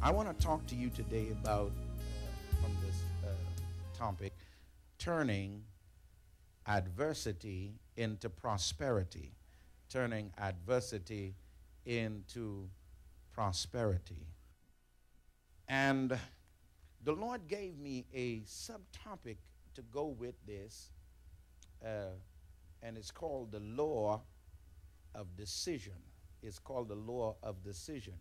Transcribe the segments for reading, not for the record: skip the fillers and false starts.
I want to talk to you today about, from this topic, turning adversity into prosperity. Turning adversity into prosperity. And the Lord gave me a subtopic to go with this, and it's called the law of decision. It's called the law of decision.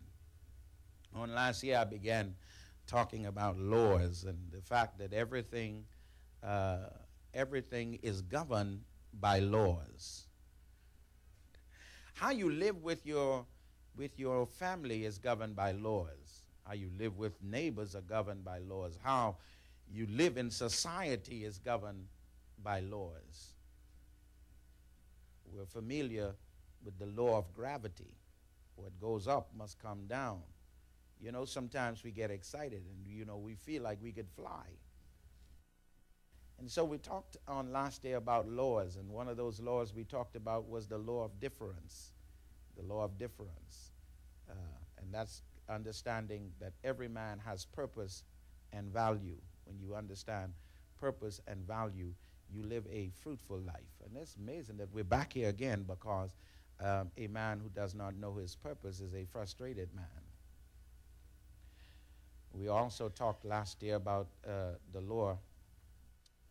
On last year, I began talking about laws and the fact that everything is governed by laws. How you live with your family is governed by laws. How you live with neighbors are governed by laws. How you live in society is governed by laws. We're familiar with the law of gravity. What goes up must come down. You know, sometimes we get excited and, you know, we feel like we could fly. And so we talked on last day about laws, and one of those laws we talked about was the law of difference. The law of difference. And that's understanding that every man has purpose and value. When you understand purpose and value, you live a fruitful life. And it's amazing that we're back here again, because a man who does not know his purpose is a frustrated man. We also talked last year about the law.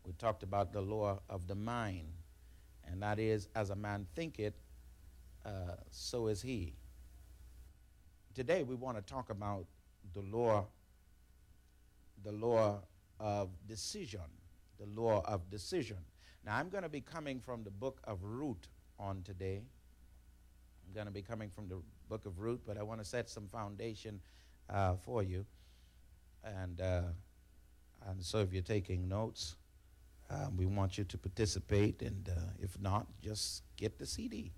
We talked about the law of the mind, and that is, as a man thinketh, so is he. Today we want to talk about the law of decision. The law of decision. Now, I'm going to be coming from the book of Ruth on today. I'm going to be coming from the book of Ruth, but I want to set some foundation for you. And so if you're taking notes, we want you to participate. And if not, just get the CD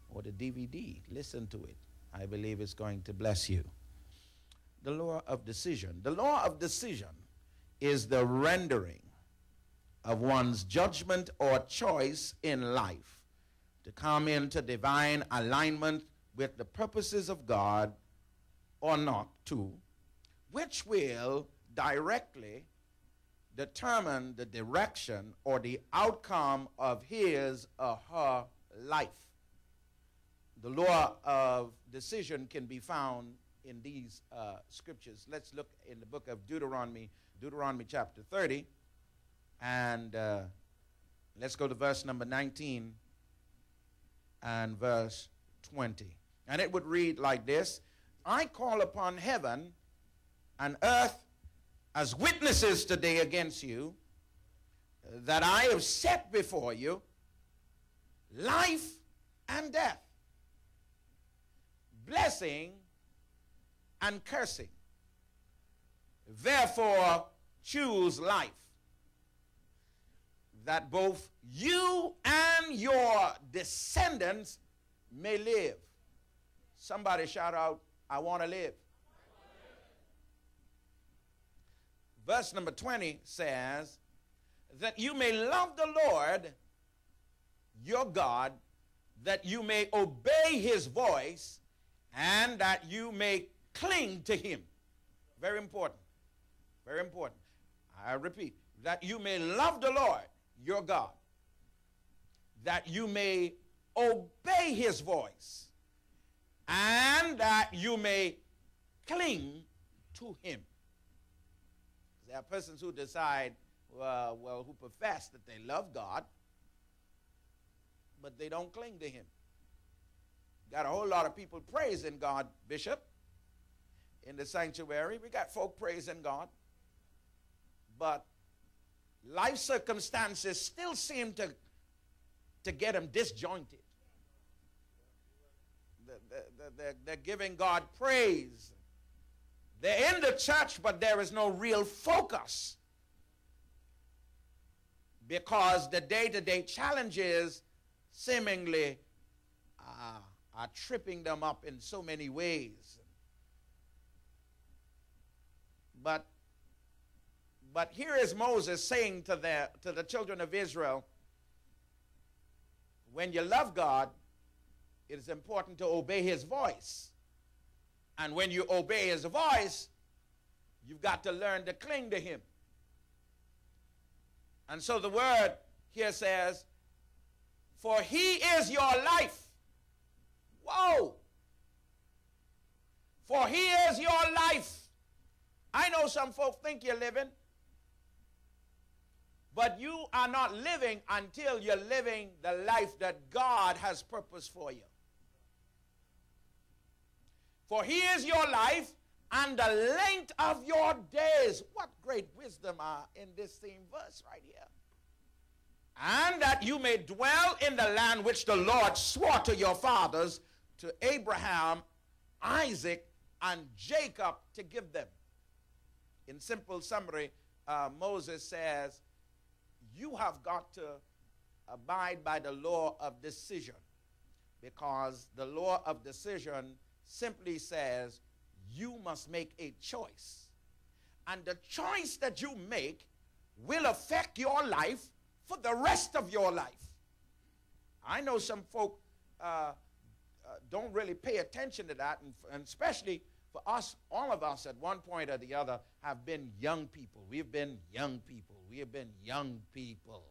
or the DVD. Listen to it. I believe it's going to bless you. The law of decision. The law of decision is the rendering of one's judgment or choice in life to come into divine alignment with the purposes of God or not to, which will directly determine the direction or the outcome of his or her life. The law of decision can be found in these scriptures. Let's look in the book of Deuteronomy chapter 30, and let's go to verse number 19 and verse 20. And it would read like this: I call upon heaven and earth as witnesses today against you, that I have set before you life and death, blessing and cursing. Therefore, choose life, that both you and your descendants may live. Somebody shout out, I want to live. Verse number 20 says, that you may love the Lord your God, that you may obey his voice, and that you may cling to him. Very important. Very important. I repeat, that you may love the Lord your God, that you may obey his voice, and that you may cling to him. There are persons who decide, who profess that they love God, but they don't cling to him. Got a whole lot of people praising God, Bishop, in the sanctuary. We got folk praising God, but life circumstances still seem to get them disjointed. They're giving God praise. They're in the church, but there is no real focus, because the day-to-day challenges seemingly are tripping them up in so many ways. But here is Moses saying to the children of Israel, when you love God, it is important to obey his voice. And when you obey his voice, You've got to learn to cling to him. And so the word here says, for he is your life. Whoa! For he is your life. I know some folk think you're living, but you are not living until you're living the life that God has purposed for you. For he is your life and the length of your days. What great wisdom are in this same verse right here. And that you may dwell in the land which the Lord swore to your fathers, to Abraham, Isaac, and Jacob to give them. In simple summary, Moses says, you have got to abide by the law of decision, because the law of decision simply says you must make a choice. And the choice that you make will affect your life for the rest of your life. I know some folk don't really pay attention to that, and especially for us, all of us at one point or the other have been young people. We've been young people. We have been young people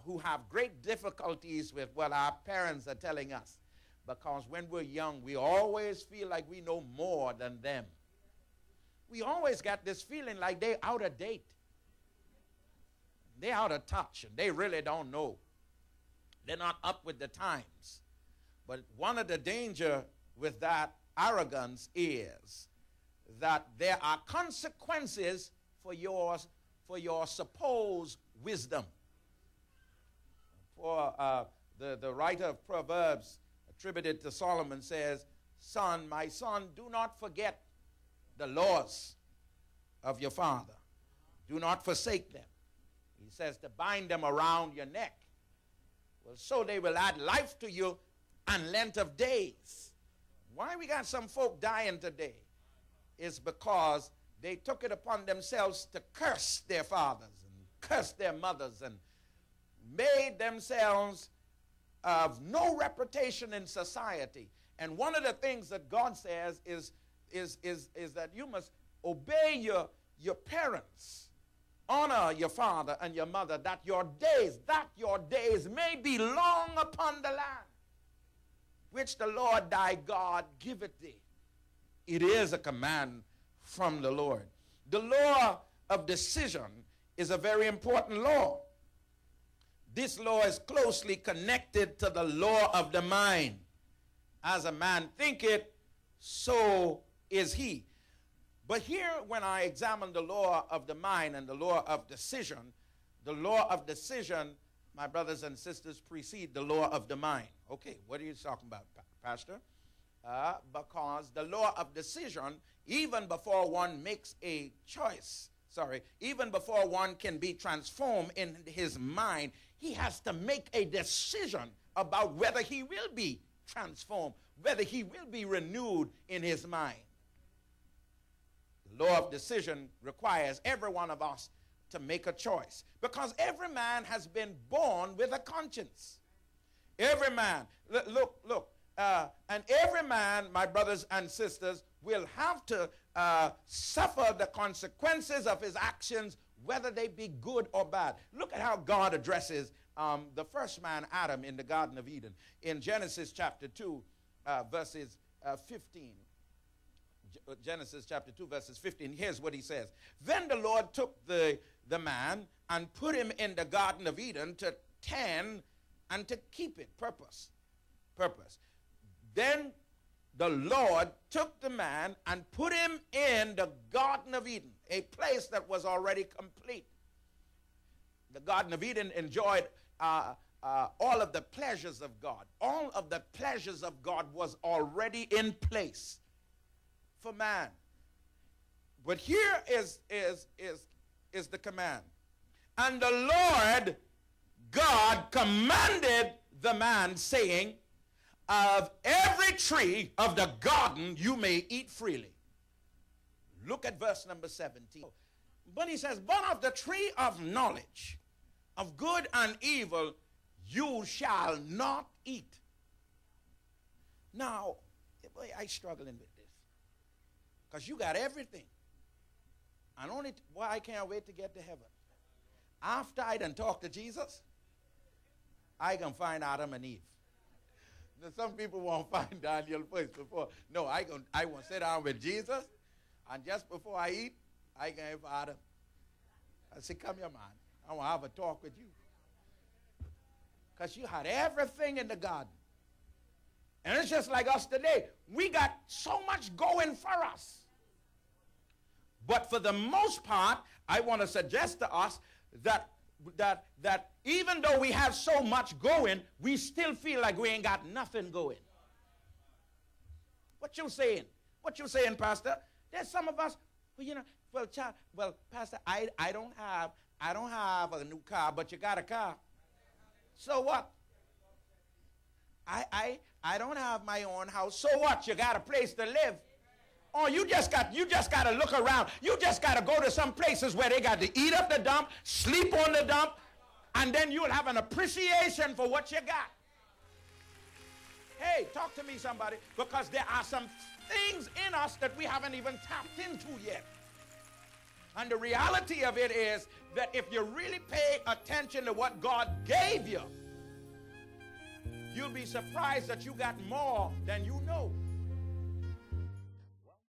who have great difficulties with what our parents are telling us. Because when we're young, we always feel like we know more than them. We always got this feeling like they're out of date. They're out of touch, and they really don't know. They're not up with the times. But one of the danger with that arrogance is that there are consequences for your supposed wisdom. For the writer of Proverbs, attributed to Solomon, says, son, my son, do not forget the laws of your father. Do not forsake them. He says to bind them around your neck. Well, so they will add life to you and length of days. Why we got some folk dying today is because they took it upon themselves to curse their fathers and curse their mothers and made themselves of no reputation in society. And one of the things that God says is that you must obey your parents, honor your father and your mother, that your days may be long upon the land, which the Lord thy God giveth thee. It is a command from the Lord. The law of decision is a very important law. This law is closely connected to the law of the mind. As a man thinketh, so is he. But here, when I examine the law of the mind and the law of decision, the law of decision, my brothers and sisters, precede the law of the mind. Okay, what are you talking about, Pastor? Because the law of decision, even before one makes a choice, even before one can be transformed in his mind, he has to make a decision about whether he will be transformed, whether he will be renewed in his mind. The law of decision requires every one of us to make a choice, because every man has been born with a conscience. Every man, look, and every man, my brothers and sisters, will have to suffer the consequences of his actions, whether they be good or bad. Look at how God addresses the first man, Adam, in the Garden of Eden. In Genesis chapter 2, verses 15. Genesis chapter 2, verses 15. Here's what he says. Then the Lord took the man and put him in the Garden of Eden to tend and to keep it. Purpose. Then the Lord took the man and put him in the Garden of Eden, a place that was already complete. The Garden of Eden enjoyed all of the pleasures of God. All of the pleasures of God was already in place for man. But here is the command. And the Lord God commanded the man, saying, of every tree of the garden you may eat freely. Look at verse number 17. But he says, but of the tree of knowledge of good and evil you shall not eat. Now, boy, I'm struggling with this. Because you got everything. And why I can't wait to get to heaven. After I done talk to Jesus, I can find Adam and Eve. Now, some people won't find Daniel first before. No, I want to sit down with Jesus, and just before I eat, I can have Adam. I say, come here, man. I want to have a talk with you. Because you had everything in the garden. And it's just like us today. We got so much going for us. But for the most part, I want to suggest to us that even though we have so much going, we still feel like we ain't got nothing going. What you saying? What you saying, Pastor? There's some of us, Pastor, I don't have a new car, but you got a car. So what? I don't have my own house. So what? You got a place to live. Oh, you just got to look around. You just got to go to some places where they got to eat up the dump, sleep on the dump, and then you'll have an appreciation for what you got. Hey, talk to me, somebody, because there are some things in us that we haven't even tapped into yet. And the reality of it is that if you really pay attention to what God gave you, you'll be surprised that you got more than you know.